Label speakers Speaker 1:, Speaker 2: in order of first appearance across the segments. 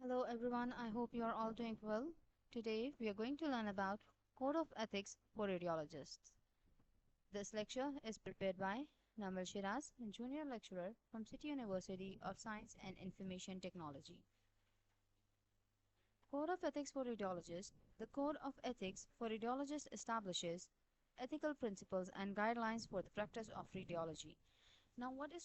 Speaker 1: Hello everyone, I hope you are all doing well. Today we are going to learn about Code of Ethics for Radiologists. This lecture is prepared by Namal Shiraz, Junior Lecturer from City University of Science and Information Technology. Code of Ethics for Radiologists. The Code of Ethics for Radiologists establishes ethical principles and guidelines for the practice of radiology. Now what is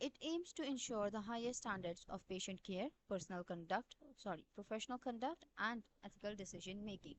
Speaker 1: It aims to ensure the highest standards of patient care, professional conduct and ethical decision making.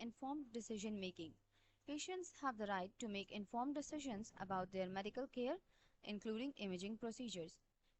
Speaker 1: informed decision making. Patients have the right to make informed decisions about their medical care, including imaging procedures.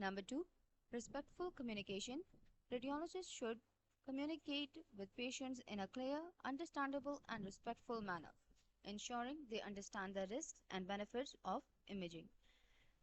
Speaker 1: Number 2, respectful communication. Radiologists should communicate with patients in a clear, understandable, and respectful manner, ensuring they understand the risks and benefits of imaging.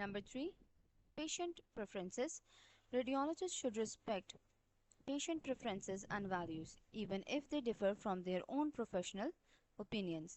Speaker 1: Number 3, patient preferences. Radiologists should respect patient preferences and values, even if they differ from their own professional opinions.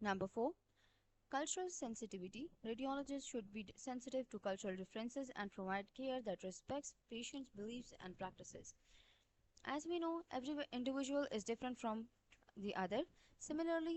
Speaker 1: Number 4, cultural sensitivity. Radiologists should be sensitive to cultural differences and provide care that respects patients' beliefs and practices. As we know, every individual is different from the other. Similarly,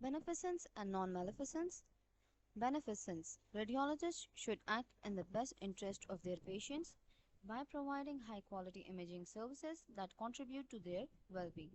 Speaker 1: Beneficence and non-maleficence. Beneficence. Radiologists should act in the best interest of their patients by providing high-quality imaging services that contribute to their well-being.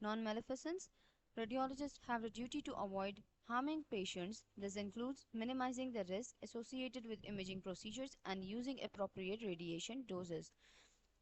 Speaker 1: Non-maleficence. Radiologists have a duty to avoid harming patients. This includes minimizing the risk associated with imaging procedures and using appropriate radiation doses.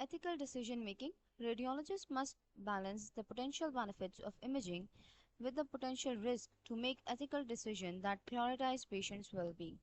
Speaker 1: Ethical decision making. Radiologists must balance the potential benefits of imaging with the potential risk to make ethical decisions that prioritize patients' well-being.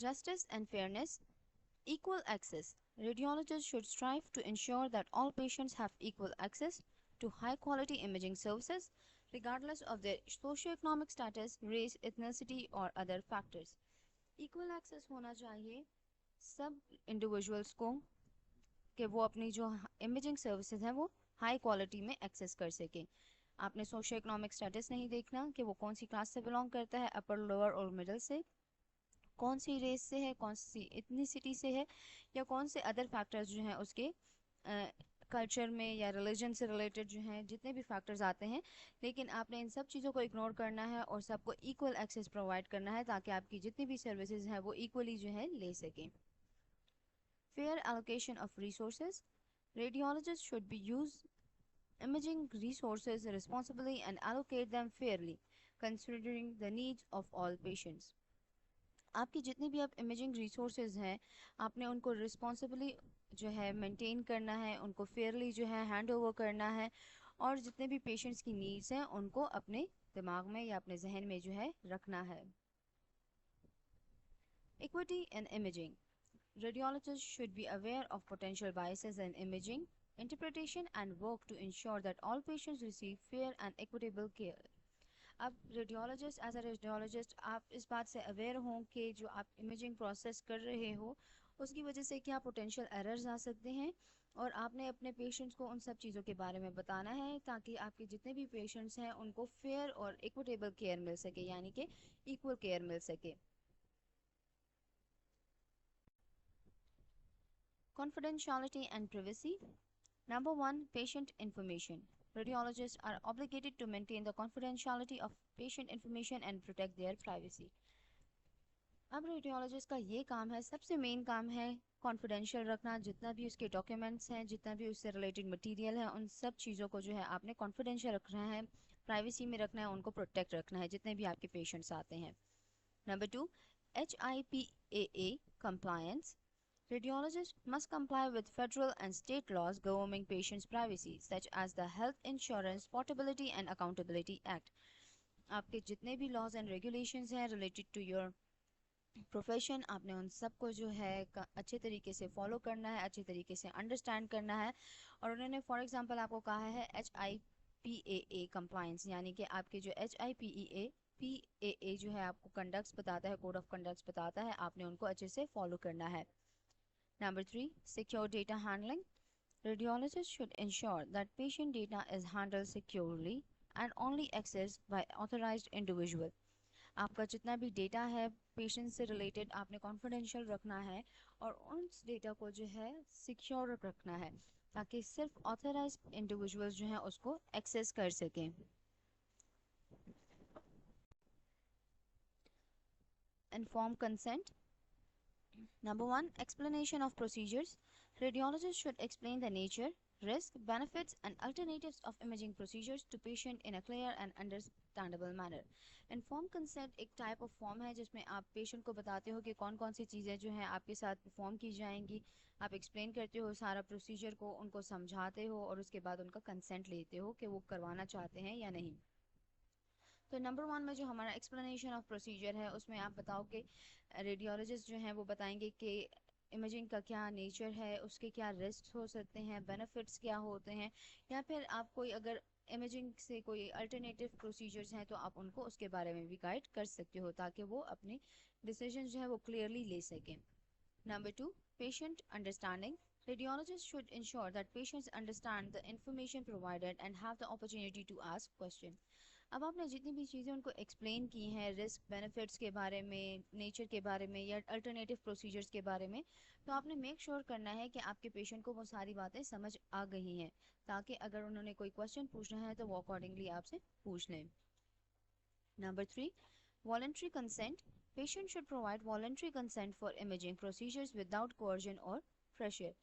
Speaker 1: Justice and fairness. Equal access. Radiologists should strive to ensure that all patients have equal access to high quality imaging services, regardless of their socioeconomic status, race, ethnicity or other factors. Equal access ہونا چاہیے سب individuals کو کہ وہ اپنی جو imaging services ہیں وہ high quality میں ایکسیس کر سکیں. آپ نے سوشو اکنامک اسٹیٹس نہیں دیکھنا کہ وہ کون سی کلاس سے بلانگ کرتا ہے, اپر, لوور اور مڈل سے, کون سی ریس سے ہے, کون سی ایتھنیسٹی سے ہے, یا کون سے ادر فیکٹرز جو ہیں اس کے کلچر میں یا ریلیجن سے ریلیٹڈ جو ہیں جتنے بھی فیکٹرز آتے ہیں. لیکن آپ نے ان سب چیزوں کو اگنور کرنا ہے اور سب کو ایکول ایکسیس پرووائڈ کرنا ہے تاکہ آپ کی جتنی بھی سروسز ہیں وہ ایکولی جو ہے لے سکیں. Fair allocation of resources. Radiologists should be use imaging resources responsibly and allocate them fairly, considering the needs of all patients. آپ کی جتنی بھی آپ امیجنگ ریسورسز ہیں آپ نے ان کو رسپانسبلی جو ہے مینٹین کرنا ہے, ان کو فیئرلی جو ہے ہینڈ اوور کرنا ہے, اور جتنے بھی پیشنٹس کی نیڈس ہیں ان کو اپنے دماغ میں یا اپنے ذہن میں جو ہے رکھنا ہے. Equity in imaging. Radiologists should be aware of potential biases in imaging interpretation and work to ensure that all patients receive fair and equitable care. اب ریڈیولوجسٹ ایز اے ریڈیولوجسٹ آپ اس بات سے اویئر ہوں کہ جو آپ امیجنگ پروسیس کر رہے ہو اس کی وجہ سے کیا پوٹینشیل ایررز آ سکتے ہیں, اور آپ نے اپنے پیشنٹس کو ان سب چیزوں کے بارے میں بتانا ہے تاکہ آپ کے جتنے بھی پیشنٹس ہیں ان کو فیئر اور ایکوٹیبل کیئر مل سکے, یعنی کہ ایکول کیئر مل سکے. Confidentiality and privacy. Number one, patient information. Radiologists are obligated to maintain the confidentiality of patient information and protect their privacy. اب ریڈیولوجسٹ کا یہ کام ہے, سب سے مین کام ہے کانفیڈینشیل رکھنا. جتنا بھی اس کے ڈاکیومنٹس ہیں, جتنا بھی اس سے ریلیٹڈ مٹیریل ہے, ان سب چیزوں کو جو ہے آپ نے کانفیڈینشیل رکھنا ہے, پرائیویسی میں رکھنا ہے, ان کو پروٹیکٹ رکھنا ہے جتنے بھی آپ کے پیشنٹس آتے ہیں. Number two, HIPAA compliance. Radiologists must comply with federal and state laws governing patients' privacy, such as the Health Insurance Portability and Accountability Act. آپ کے جتنے بھی laws and regulations ہیں related to your profession, آپ نے ان سب کو جو ہے اچھے طریقے سے فالو کرنا ہے, اچھے طریقے سے انڈرسٹینڈ کرنا ہے. اور انہوں نے فار ایگزامپل آپ کو کہا ہے HIPAA compliance, یعنی کہ آپ کے جو HIPAA جو ہے آپ کو کنڈکٹس بتاتا ہے, کوڈ آف کنڈکٹس بتاتا ہے, آپ نے ان کو اچھے سے فالو کرنا ہے. Number three, secure data handling. Radiologists should ensure that patient data is handled securely and only accessed by authorized individual. آپ کا جتنا بھی ڈیٹا ہے پیشنٹ سے ریلیٹڈ آپ نے کانفیڈینشیل رکھنا ہے اور اس ڈیٹا کو جو ہے سیکیور رکھنا ہے تاکہ صرف آتھورائزڈ انڈیویژولز جو ہیں اس کو ایکسیس کر سکیں. Informed consent. Number one, explanation of procedures. Radiologists should explain the nature, risk, benefits, and alternatives of imaging procedures to patient in a clear and understandable manner. Informed consent ایک type of form ہے جس میں آپ patient کو بتاتے ہو کہ کون کون سی چیزیں جو ہیں آپ کے ساتھ پرفارم کی جائیں گی. آپ ایکسپلین کرتے ہو سارا پروسیجر کو, ان کو سمجھاتے ہو اور اس کے بعد ان کا کنسنٹ لیتے ہو کہ وہ کروانا چاہتے ہیں یا نہیں. تو نمبر ون میں جو ہمارا ایکسپلینیشن آف پروسیجر ہے اس میں آپ بتاؤ کہ ریڈیولوجسٹ جو ہیں وہ بتائیں گے کہ امیجنگ کا کیا نیچر ہے, اس کے کیا رسکس ہو سکتے ہیں, بینیفٹس کیا ہوتے ہیں, یا پھر آپ کوئی اگر امیجنگ سے کوئی الٹرنیٹیو پروسیجرز ہیں تو آپ ان کو اس کے بارے میں بھی گائیڈ کر سکتے ہو تاکہ وہ اپنے ڈیسیجن جو ہے وہ کلیئرلی لے سکیں. Number two, patient understanding. Radiologists should ensure that patients understand the information provided and have the opportunity to ask questions. اب آپ نے جتنی بھی چیزیں ان کو ایکسپلین کی ہیں رسک بینیفٹس کے بارے میں, نیچر کے بارے میں یا الٹرنیٹیو پروسیجرز کے بارے میں, تو آپ نے میک شیور کرنا ہے کہ آپ کے پیشنٹ کو وہ ساری باتیں سمجھ آ گئی ہیں تاکہ اگر انہوں نے کوئی کویشچن پوچھنا ہے تو وہ اکارڈنگلی آپ سے پوچھ لیں. Number 3, voluntary consent. Patient should provide voluntary consent for imaging procedures without coercion or pressure.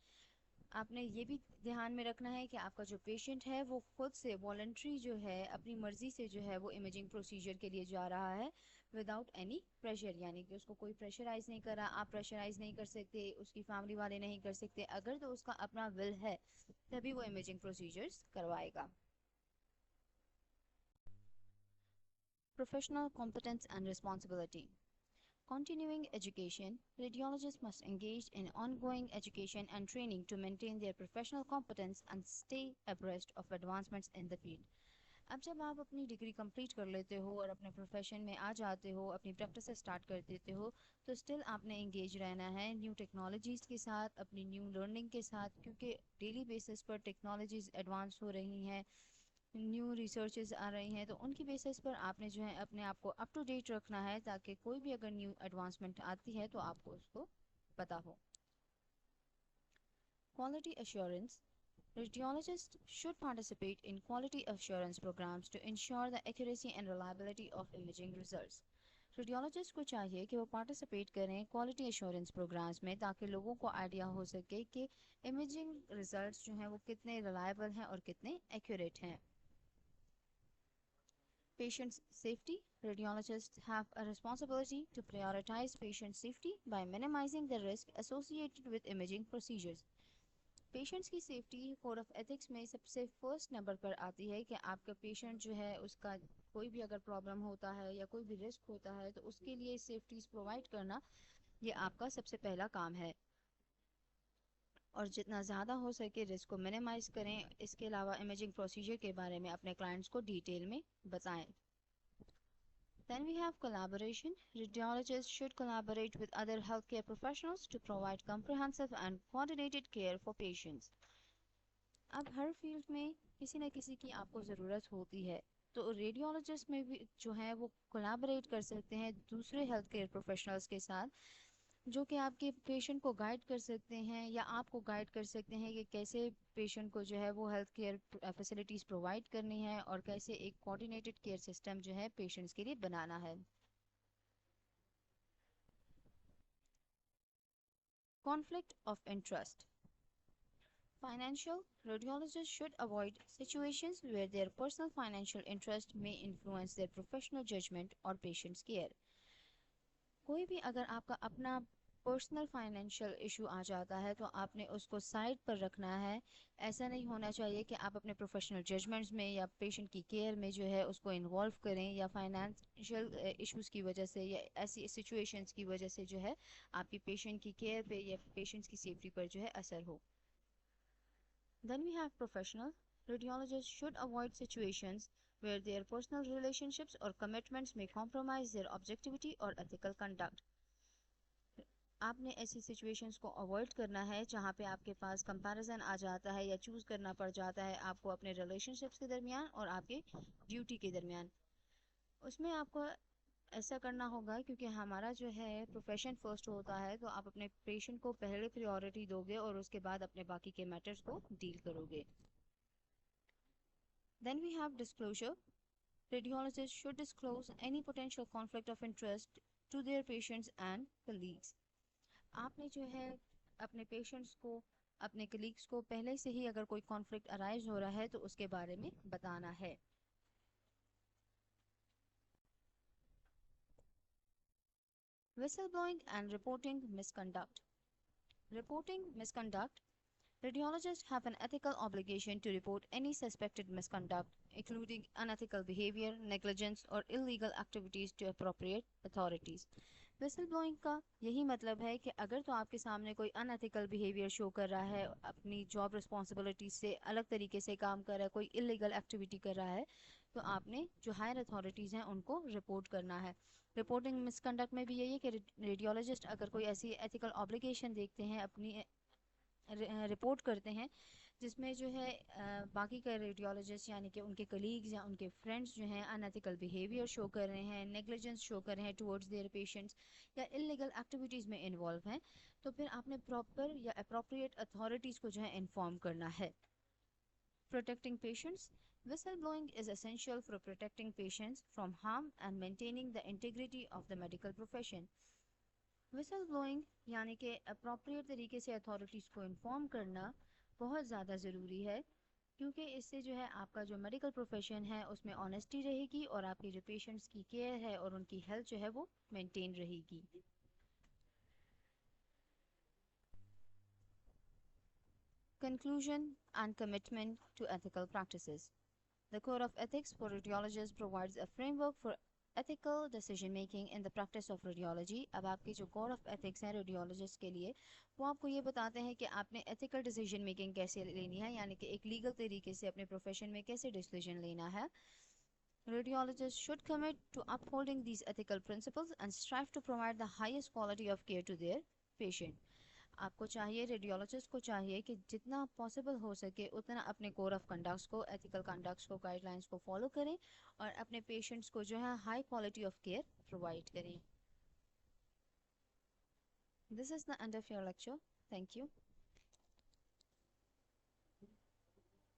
Speaker 1: آپ نے یہ بھی دھیان میں رکھنا ہے کہ آپ کا جو پیشنٹ ہے وہ خود سے والنٹری جو ہے اپنی مرضی سے جو ہے وہ امیجنگ پروسیجر کے لیے جا رہا ہے وداؤٹ اینی پریشر, یعنی کہ اس کو کوئی پریشرائز نہیں کر رہا, آپ پریشرائز نہیں کر سکتے, اس کی فیملی والے نہیں کر سکتے. اگر تو اس کا اپنا ول ہے تبھی وہ امیجنگ پروسیجرز کروائے گا. Professional competence and responsibility. Continuing education. Radiologists must engage in ongoing education and training to maintain their professional competence and stay abreast of advancements in the field. اب جب آپ اپنی ڈگری کمپلیٹ کر لیتے ہو اور اپنے profession میں آ جاتے ہو، اپنی پریکٹس اسٹارٹ کر دیتے ہو، تو اسٹل آپ نے انگیج رہنا ہے نیو ٹیکنالوجیز کے ساتھ، اپنی نیو لرننگ کے ساتھ، کیونکہ ڈیلی بیسس پر ٹیکنالوجیز ایڈوانس ہو رہی ہیں، نیو ریسرچز آ رہی ہیں، تو ان کی بیسس پر آپ نے جو ہے اپنے آپ کو اپ ٹو ڈیٹ رکھنا ہے، تاکہ کوئی بھی اگر نیو ایڈوانسمنٹ آتی ہے تو آپ کو اس کو پتہ ہو۔ Quality assurance. Radiologists should participate in quality assurance programs to ensure the accuracy and reliability of imaging results. Radiologist کو چاہیے کہ وہ پارٹیسپیٹ کریں کوالٹی ایشورنس پروگرامز میں، تاکہ لوگوں کو آئیڈیا ہو سکے کہ امیجنگ ریزلٹس جو ہیں وہ کتنے ریلائبل ہیں اور کتنے ایکوریٹ ہیں۔ Patient's safety. Radiologists have a responsibility to prioritize patient safety by minimizing the risk associated with imaging procedures. Patients کی سیفٹی کوڈ آف ایتھکس میں سب سے فرسٹ نمبر پر آتی ہے کہ آپ کا پیشنٹ جو ہے اس کا کوئی بھی اگر پرابلم ہوتا ہے یا کوئی بھی رسک ہوتا ہے تو اس کے لیے سیفٹیز پرووائڈ کرنا یہ آپ کا سب سے پہلا کام ہے، اور جتنا زیادہ ہو سکے رسک کو منیمائز کریں۔ اس کے علاوہ امیجنگ پروسیجر کے بارے میں اپنے کلائنٹس کو ڈیٹیل میں بتائیں۔ Then we have collaboration. Radiologists should collaborate with other healthcare professionals to provide comprehensive and coordinated care for patients. اب ہر فیلڈ میں کسی نہ کسی کی آپ کو ضرورت ہوتی ہے، تو ریڈیولوجسٹ میں بھی جو ہے وہ کولیبریٹ کر سکتے ہیں دوسرے ہیلتھ کیئر پروفیشنلز کے ساتھ، جو کہ آپ کے پیشنٹ کو گائیڈ کر سکتے ہیں یا آپ کو گائیڈ کر سکتے ہیں کہ کیسے پیشنٹ کو جو ہے وہ ہیلتھ کیئر فیسلٹیز پرووائڈ کرنی ہے اور کیسے ایک کوآرڈینیٹڈ کیئر سسٹم جو ہے پیشنٹس کے لیے بنانا ہے۔ Conflict of interest. Financial. Radiologists should avoid situations where their personal financial interest may influence their professional judgment or patient's care. کوئی بھی اگر آپ کا اپنا پرسنل فائنینشیل ایشو آ جاتا ہے تو آپ نے اس کو سائڈ پر رکھنا ہے۔ ایسا نہیں ہونا چاہیے کہ آپ اپنے پروفیشنل ججمنٹس میں یا پیشنٹ کی کیئر میں جو ہے اس کو انوالو کریں، یا فائنینشیل ایشوز کی وجہ سے یا ایسی سچویشنز کی وجہ سے جو ہے آپ کی پیشنٹ کی کیئر پہ یا پیشنٹس کی سیفٹی پر جو ہے اثر ہو۔ Then we have professional. Radiologists should avoid situations where their personal relationships or commitments may compromise their objectivity or ethical conduct. آپ نے ایسی سچویشنز کو اوائڈ کرنا ہے جہاں پہ آپ کے پاس کمپیریزن آ جاتا ہے یا چوز کرنا پڑ جاتا ہے آپ کو اپنے ریلیشن شپس کے درمیان اور آپ کے ڈیوٹی کے درمیان۔ اس میں آپ کو ایسا کرنا ہوگا کیونکہ ہمارا جو ہے پروفیشن فرسٹ ہوتا ہے، تو آپ اپنے پیشنٹ کو پہلے پریورٹی دو گے اور اس کے بعد اپنے باقی کے میٹرز کو ڈیل کرو گے۔ Then we have disclosure. Radiologists should disclose any potential conflict of interest to their patients and colleagues. آپ نے جو ہے اپنے پیشنٹس کو، اپنے کلیگس کو پہلے سے ہی اگر کوئی کانفلکٹ ارائز ہو رہا ہے تو اس کے بارے میں بتانا ہے۔ Whistleblowing and reporting misconduct. Reporting misconduct. Radiologists have an ethical obligation to report any suspected misconduct, including unethical behavior, negligence, or illegal activities to appropriate authorities. Vessel blowing کا یہی مطلب ہے کہ اگر تو آپ کے سامنے کوئی ان ایتھیکل بیہیویئر شو کر رہا ہے، اپنی جاب رسپانسبلٹی سے الگ طریقے سے کام کر رہا ہے، کوئی انلیگل ایکٹیویٹی کر رہا ہے، تو آپ نے جو ہائر اتھارٹیز ہیں ان کو رپورٹ کرنا ہے۔ رپورٹنگ مس کنڈکٹ میں بھی یہی ہے کہ ریڈیولوجسٹ اگر کوئی ایسی ایتھیکل آبلیگیشن دیکھتے ہیں، اپنی رپورٹ کرتے ہیں جس میں جو ہے باقی کا ریڈیولوجسٹ یعنی کہ ان کے کلیگز یا ان کے فرینڈس جو ہیں ان ایتھیکل بیہیویئر شو کر رہے ہیں، نیگلیجنس شو کر رہے ہیں ٹورڈز دیئر پیشنٹس یا انلیگل ایکٹیویٹیز میں انوالو ہیں، تو پھر آپ نے پراپر یا اپروپریٹ اتھارٹیز کو جو ہے انفارم کرنا ہے۔ Protecting patients. Whistleblowing is essential for protecting patients from harm and maintaining the integrity of the medical profession. وسل بلوئنگ یعنی کہ اپروپریٹ طریقے سے اتھارٹیز کو انفارم کرنا بہت زیادہ ضروری ہے، کیونکہ اس سے جو ہے آپ کا جو میڈیکل پروفیشن ہے اس میں آنیسٹی رہے گی اور آپ کے جو پیشنٹس کی کیئر ہے اور ان کی ہیلتھ جو ہے وہ مینٹین رہے گی۔ Conclusion and commitment to ethical practices. The Code of Ethics for Radiologists provides a framework for ethical decision making in the practice of radiology. اب آپ کے جو کوڈ آف ایتھکس ہیں ریڈیولوجسٹ کے لیے وہ آپ کو یہ بتاتے ہیں کہ آپ نے ethical decision making کیسے لینی ہے، یعنی کہ ایک لیگل طریقے سے اپنے پروفیشن میں کیسے ڈیسیجن لینا ہے. Radiologists should commit to upholding these ethical principles and strive to provide the highest quality of care to their patient. آپ کو چاہیے، ریڈیولوجسٹ کو چاہیے کہ جتنا پاسبل ہو سکے اتنا اپنے کوڈ آف کنڈکٹس کو، ایتھیکل کنڈکٹس کو، گائیڈ لائنس کو فالو کریں اور اپنے پیشنٹس کو جو ہے high quality of care provide کریں. This is the end of your lecture. Thank you.